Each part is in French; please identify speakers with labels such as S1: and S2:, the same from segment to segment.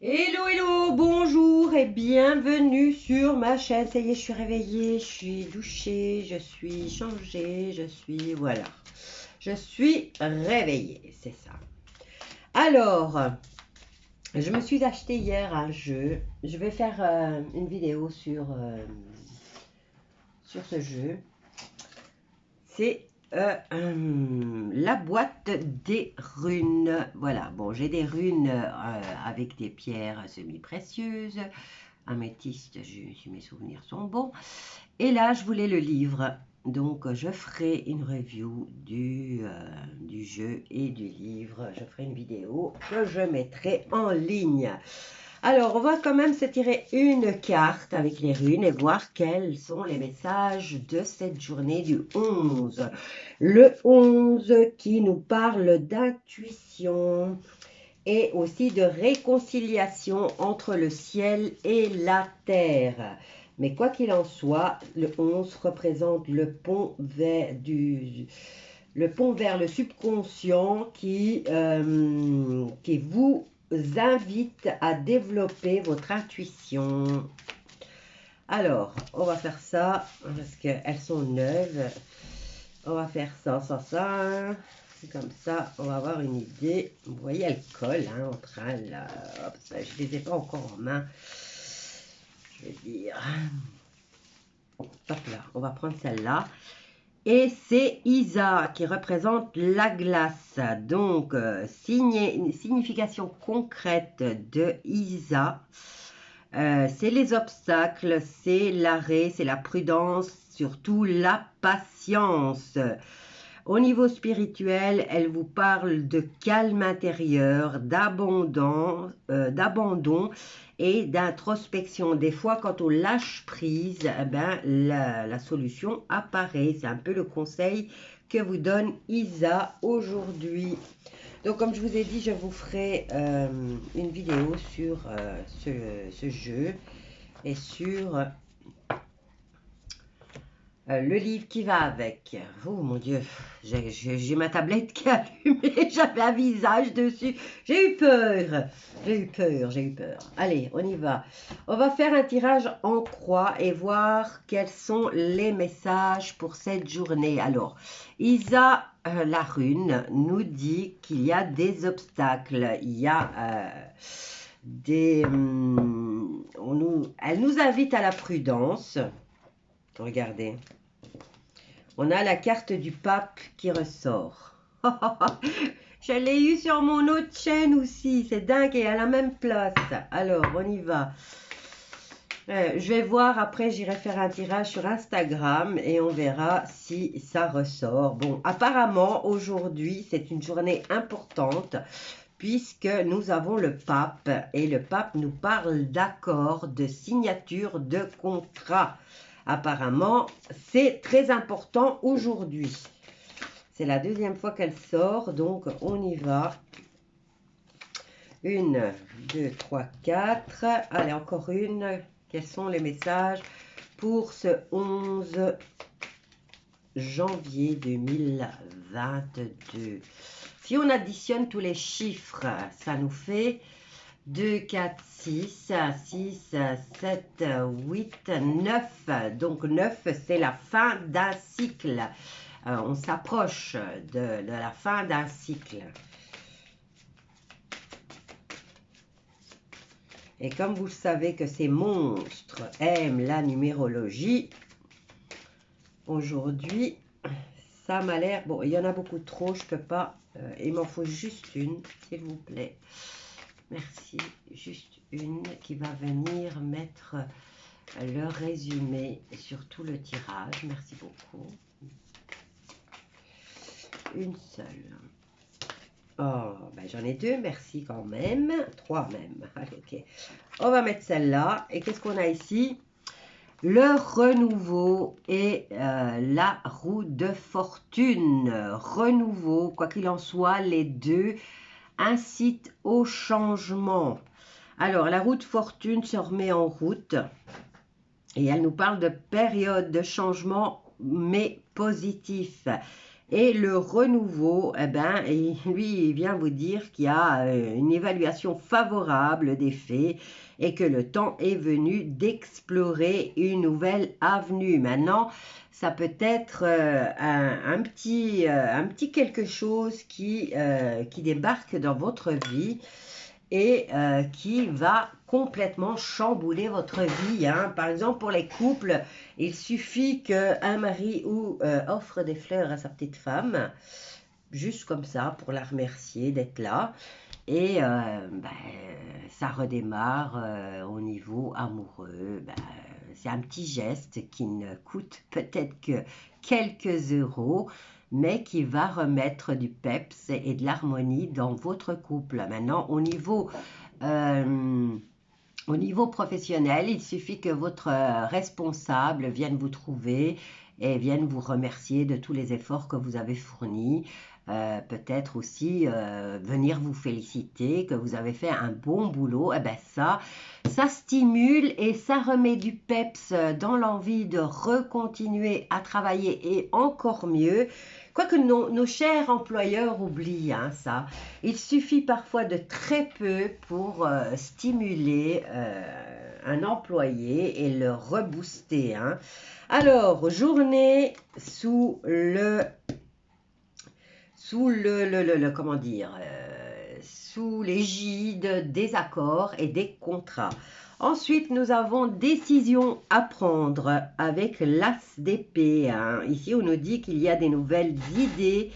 S1: Hello, hello, bonjour et bienvenue sur ma chaîne. Ça y est, je suis réveillée, je suis douchée, je suis changée, voilà. Je suis réveillée, c'est ça. Alors, je me suis acheté hier un jeu. Je vais faire une vidéo sur ce jeu. C'est la boîte des runes. Voilà, bon, j'ai des runes avec des pierres semi-précieuses. Améthyste, si mes souvenirs sont bons. Et là, je voulais le livre. Donc, je ferai une review du jeu et du livre. Je ferai une vidéo que je mettrai en ligne. Alors, on va quand même se tirer une carte avec les runes et voir quels sont les messages de cette journée du 11. Le 11 qui nous parle d'intuition et aussi de réconciliation entre le ciel et la terre. Mais quoi qu'il en soit, le 11 représente le pont vers le subconscient qui vous invite à développer votre intuition. Alors, on va faire ça parce qu'elles sont neuves. On va faire ça. Comme ça, on va avoir une idée. Vous voyez, elle colle entre elles. Hop, ça, je ne les ai pas encore en main. Je vais dire. Hop là, on va prendre celle-là. Et c'est Isa qui représente la glace. Donc, une signification concrète de Isa. C'est les obstacles, c'est l'arrêt, c'est la prudence, surtout la patience. Au niveau spirituel, elle vous parle de calme intérieur, d'abandon et d'introspection. Des fois, quand on lâche prise, la solution apparaît. C'est un peu le conseil que vous donne Isa aujourd'hui. Donc, comme je vous ai dit, je vous ferai une vidéo sur ce jeu et sur le livre qui va avec. Oh mon Dieu, j'ai ma tablette qui est allumée, j'avais un visage dessus. J'ai eu peur. Allez, on y va. On va faire un tirage en croix et voir quels sont les messages pour cette journée. Alors, Isa, la rune, nous dit qu'il y a des obstacles. Il y a elle nous invite à la prudence. Regardez. On a la carte du pape qui ressort. Je l'ai eu sur mon autre chaîne aussi. C'est dingue, et à la même place. Alors, on y va. Je vais voir, après j'irai faire un tirage sur Instagram et on verra si ça ressort. Bon, apparemment, aujourd'hui, c'est une journée importante puisque nous avons le pape et le pape nous parle d'accords, de signature de contrat. Apparemment, c'est très important aujourd'hui. C'est la deuxième fois qu'elle sort, donc on y va. 1, 2, 3, 4. Allez, encore une. Quels sont les messages pour ce 11 janvier 2022? Si on additionne tous les chiffres, ça nous fait 2, 4, 6, 6, 7, 8, 9. Donc 9, c'est la fin d'un cycle. On s'approche de la fin d'un cycle. Et comme vous savez que ces monstres aiment la numérologie, aujourd'hui, ça m'a l'air... Bon, il y en a beaucoup trop, je ne peux pas... il m'en faut juste une, s'il vous plaît. Merci, juste une qui va venir mettre le résumé sur tout le tirage. Merci beaucoup. Une seule. Oh, ben j'en ai deux, merci quand même. Trois même. Allez, ok. On va mettre celle-là. Et qu'est-ce qu'on a ici? Le renouveau et la roue de fortune. Renouveau, quoi qu'il en soit, les deux incitent au changement. Alors, la roue de fortune se remet en route et elle nous parle de période de changement, mais positif. Et le renouveau, eh ben, lui, il vient vous dire qu'il y a une évaluation favorable des faits et que le temps est venu d'explorer une nouvelle avenue. Maintenant, ça peut être un petit quelque chose qui débarque dans votre vie et qui va complètement chambouler votre vie. Hein. Par exemple, pour les couples, il suffit qu'un mari offre des fleurs à sa petite femme, juste comme ça, pour la remercier d'être là. Et ça redémarre au niveau amoureux. C'est un petit geste qui ne coûte peut-être que quelques euros, mais qui va remettre du peps et de l'harmonie dans votre couple. Maintenant, au niveau professionnel, il suffit que votre responsable vienne vous trouver et vienne vous remercier de tous les efforts que vous avez fournis. Peut-être aussi venir vous féliciter que vous avez fait un bon boulot. Et ben ça stimule et ça remet du peps dans l'envie de recontinuer à travailler et encore mieux. Quoique nos chers employeurs oublient ça. Il suffit parfois de très peu pour stimuler un employé et le rebooster. Hein. Alors, journée sous comment dire, sous l'égide des accords et des contrats. Ensuite, nous avons décision à prendre avec l'as d'épée. Hein. Ici, on nous dit qu'il y a des nouvelles idées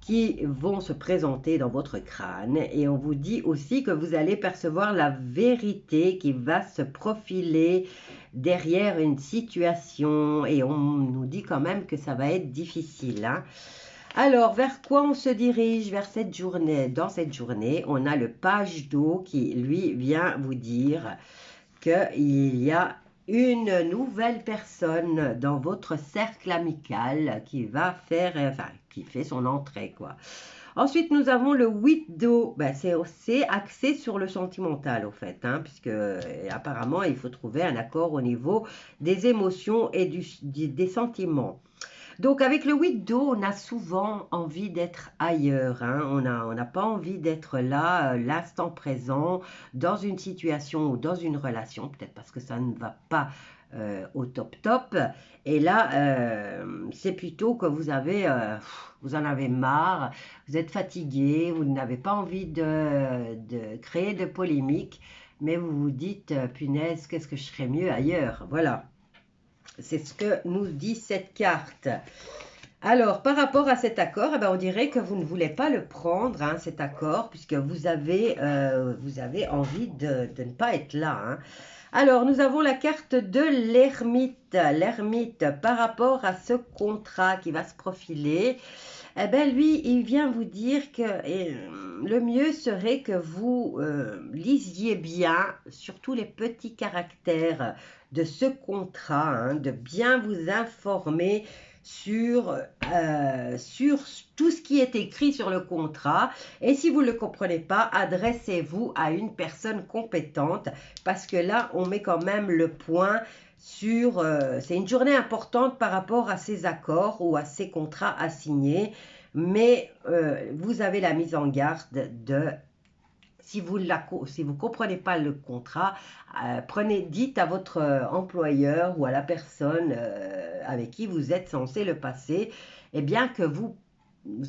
S1: qui vont se présenter dans votre crâne et on vous dit aussi que vous allez percevoir la vérité qui va se profiler derrière une situation et on nous dit quand même que ça va être difficile. Hein. Alors, vers quoi on se dirige vers cette journée? Dans cette journée, on a le page d'eau qui, lui, vient vous dire qu'il y a une nouvelle personne dans votre cercle amical qui va faire, qui fait son entrée, quoi. Ensuite, nous avons le 8 d'eau. C'est axé sur le sentimental, au fait, hein, puisque apparemment, il faut trouver un accord au niveau des émotions et des sentiments. Donc, avec le 8 d'eau, on a souvent envie d'être ailleurs. Hein. On n'a pas envie d'être là, l'instant présent, dans une situation ou dans une relation. Peut-être parce que ça ne va pas au top. Et là, c'est plutôt que vous en avez marre, vous êtes fatigué, vous n'avez pas envie de créer de polémique, mais vous vous dites, punaise, qu'est-ce que je ferais mieux ailleurs? Voilà. C'est ce que nous dit cette carte. Alors, par rapport à cet accord, on dirait que vous ne voulez pas le prendre, hein, cet accord, puisque vous avez envie de ne pas être là. Hein. Alors, nous avons la carte de l'ermite. L'ermite, par rapport à ce contrat qui va se profiler, lui, il vient vous dire que le mieux serait que vous lisiez bien, surtout les petits caractères de ce contrat, hein, de bien vous informer sur tout ce qui est écrit sur le contrat. Et si vous ne le comprenez pas, adressez-vous à une personne compétente parce que là, on met quand même le point sur... c'est une journée importante par rapport à ces accords ou à ces contrats à signer, mais vous avez la mise en garde de... Si vous ne comprenez pas le contrat, dites à votre employeur ou à la personne avec qui vous êtes censé le passer, eh bien que vous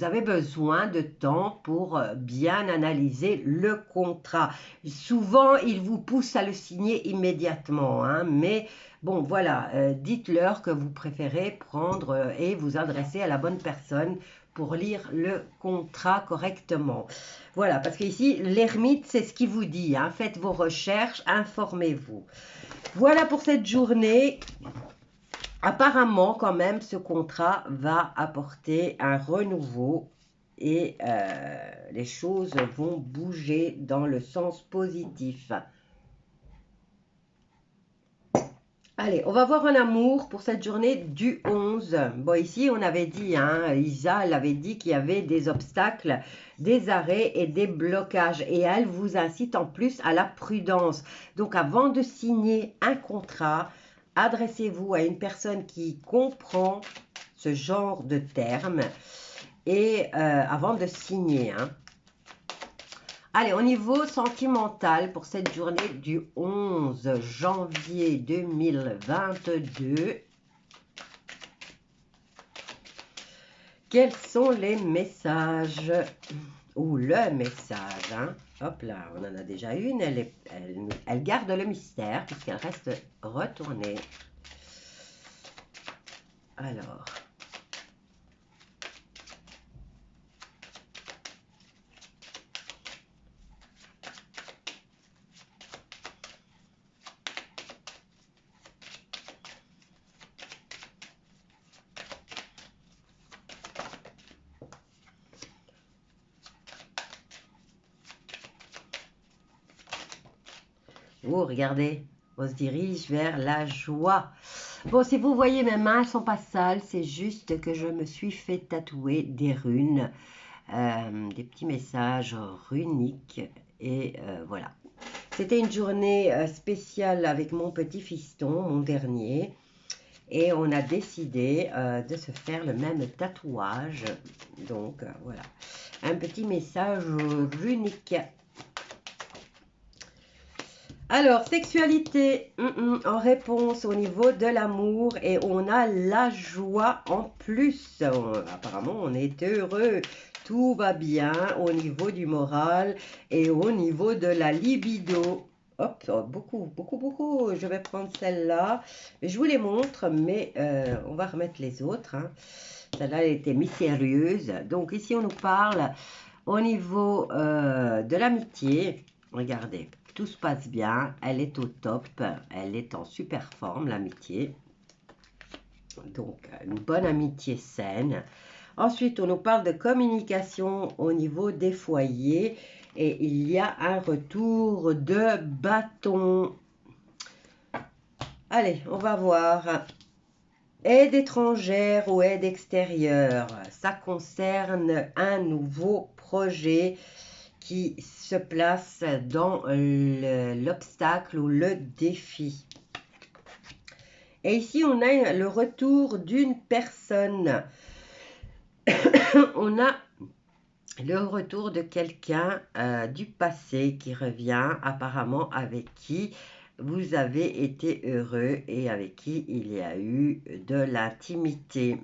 S1: avez besoin de temps pour bien analyser le contrat. Souvent, ils vous poussent à le signer immédiatement, hein, mais bon, voilà, dites-leur que vous préférez prendre et vous adresser à la bonne personne pour lire le contrat correctement. Voilà, parce qu'ici, l'ermite, c'est ce qu'il vous dit. Hein. Faites vos recherches, informez-vous. Voilà pour cette journée. Apparemment, quand même, ce contrat va apporter un renouveau et les choses vont bouger dans le sens positif. Allez, on va voir un amour pour cette journée du 11. Bon, ici, on avait dit, hein, Isa, elle avait dit qu'il y avait des obstacles, des arrêts et des blocages. Et elle vous incite en plus à la prudence. Donc, avant de signer un contrat, adressez-vous à une personne qui comprend ce genre de termes. et avant de signer. Hein. Allez, au niveau sentimental, pour cette journée du 11 janvier 2022, quels sont les messages ou le message, hein? Hop là, on en a déjà une, elle garde le mystère puisqu'elle reste retournée. Alors, oh, regardez, on se dirige vers la joie. Bon, si vous voyez, mes mains ne sont pas sales, c'est juste que je me suis fait tatouer des runes, des petits messages runiques, et voilà. C'était une journée spéciale avec mon petit fiston, mon dernier, et on a décidé de se faire le même tatouage. Donc, voilà, un petit message runique. Alors, sexualité, en réponse au niveau de l'amour, et on a la joie en plus. Apparemment, on est heureux. Tout va bien au niveau du moral et au niveau de la libido. Hop, oh, beaucoup, beaucoup, beaucoup. Je vais prendre celle-là. Je vous les montre, mais on va remettre les autres. Hein. Celle-là, elle était mystérieuse. Donc, ici, on nous parle au niveau de l'amitié. Regardez. Tout se passe bien, elle est au top, elle est en super forme, l'amitié. Donc, une bonne amitié saine. Ensuite, on nous parle de communication au niveau des foyers. Et il y a un retour de bâton. Allez, on va voir. Aide étrangère ou aide extérieure. Ça concerne un nouveau projet qui se place dans l'obstacle ou le défi. Et ici, on a le retour d'une personne. On a le retour de quelqu'un du passé qui revient, apparemment avec qui vous avez été heureux et avec qui il y a eu de l'intimité.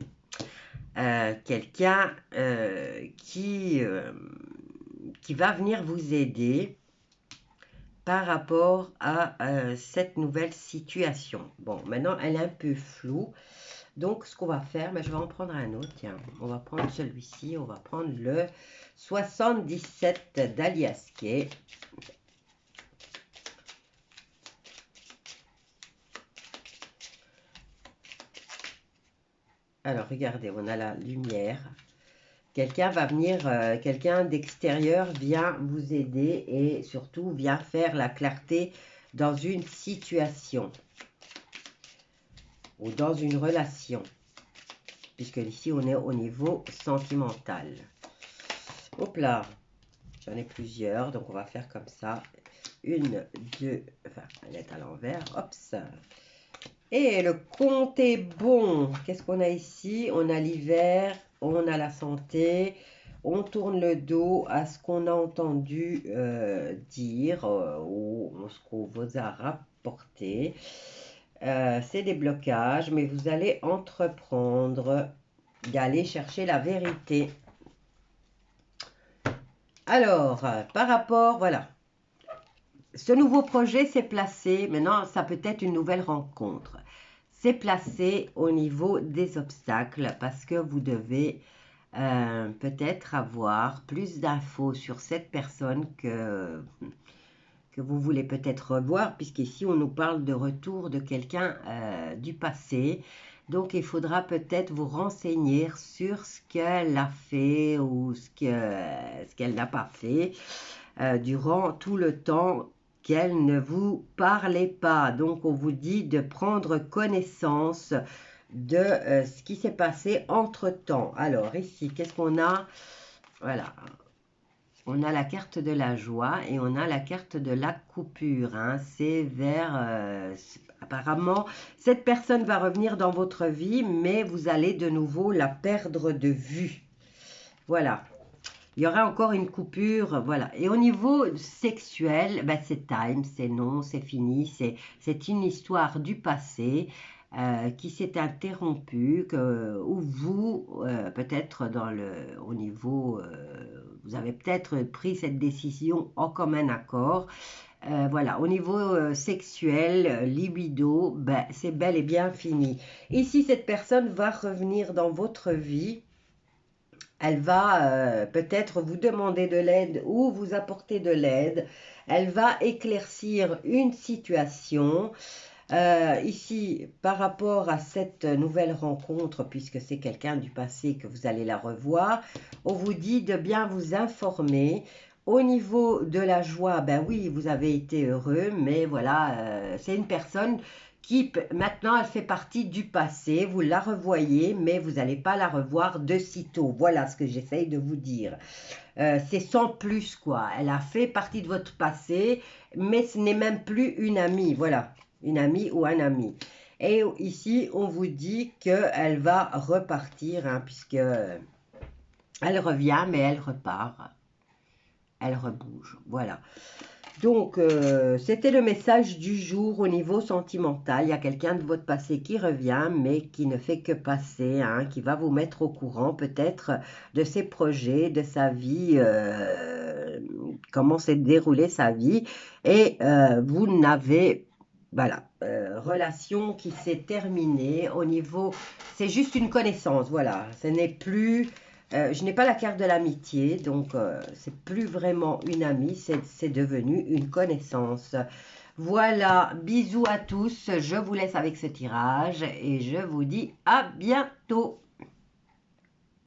S1: Quelqu'un qui va venir vous aider par rapport à cette nouvelle situation. Bon, maintenant, elle est un peu floue. Donc, ce qu'on va faire, mais je vais en prendre un autre. Tiens, on va prendre celui-ci. On va prendre le 77 d'Aliaskay. Alors, regardez, on a la lumière. Quelqu'un va venir, quelqu'un d'extérieur vient vous aider et surtout vient faire la clarté dans une situation ou dans une relation. Puisque ici, on est au niveau sentimental. Hop là, j'en ai plusieurs, donc on va faire comme ça. Une, deux, enfin, elle est à l'envers, hop ça. Et le compte est bon. Qu'est-ce qu'on a ici? On a l'hiver, on a la santé, on tourne le dos à ce qu'on a entendu dire ou ce qu'on vous a rapporté. C'est des blocages, mais vous allez entreprendre d'aller chercher la vérité. Alors, par rapport, voilà. Ce nouveau projet s'est placé, maintenant ça peut être une nouvelle rencontre. C'est placé au niveau des obstacles parce que vous devez peut-être avoir plus d'infos sur cette personne que vous voulez peut-être revoir, puisqu'ici on nous parle de retour de quelqu'un du passé. Donc il faudra peut-être vous renseigner sur ce qu'elle a fait ou ce qu'elle n'a pas fait durant tout le temps qu'elle ne vous parlait pas. Donc on vous dit de prendre connaissance de ce qui s'est passé entre-temps. Alors ici, qu'est-ce qu'on a? Voilà. On a la carte de la joie et on a la carte de la coupure. Hein. C'est vers... apparemment, cette personne va revenir dans votre vie, mais vous allez de nouveau la perdre de vue. Voilà. Il y aura encore une coupure, voilà. Et au niveau sexuel, ben c'est time, c'est non, c'est fini, c'est une histoire du passé qui s'est interrompue, où vous, peut-être au niveau, vous avez peut-être pris cette décision en commun accord. Voilà, au niveau sexuel, libido, ben, c'est bel et bien fini. Ici, cette personne va revenir dans votre vie. Elle va peut-être vous demander de l'aide ou vous apporter de l'aide. Elle va éclaircir une situation. Ici, par rapport à cette nouvelle rencontre, puisque c'est quelqu'un du passé que vous allez la revoir, on vous dit de bien vous informer. Au niveau de la joie, ben oui, vous avez été heureux, mais voilà, c'est une personne qui, maintenant, elle fait partie du passé. Vous la revoyez, mais vous n'allez pas la revoir de sitôt. Voilà ce que j'essaye de vous dire. C'est sans plus, quoi. Elle a fait partie de votre passé, mais ce n'est même plus une amie. Voilà, une amie ou un ami. Et ici, on vous dit qu'elle va repartir, hein, puisque elle revient, mais elle repart. Elle rebouge. Voilà. Donc, c'était le message du jour au niveau sentimental. Il y a quelqu'un de votre passé qui revient, mais qui ne fait que passer, hein, qui va vous mettre au courant peut-être de ses projets, de sa vie, comment s'est déroulée sa vie. Et vous n'avez, voilà, relation qui s'est terminée au niveau, c'est juste une connaissance, voilà. Ce n'est plus... je n'ai pas la carte de l'amitié, donc c'est plus vraiment une amie, c'est devenu une connaissance. Voilà, bisous à tous, je vous laisse avec ce tirage et je vous dis à bientôt.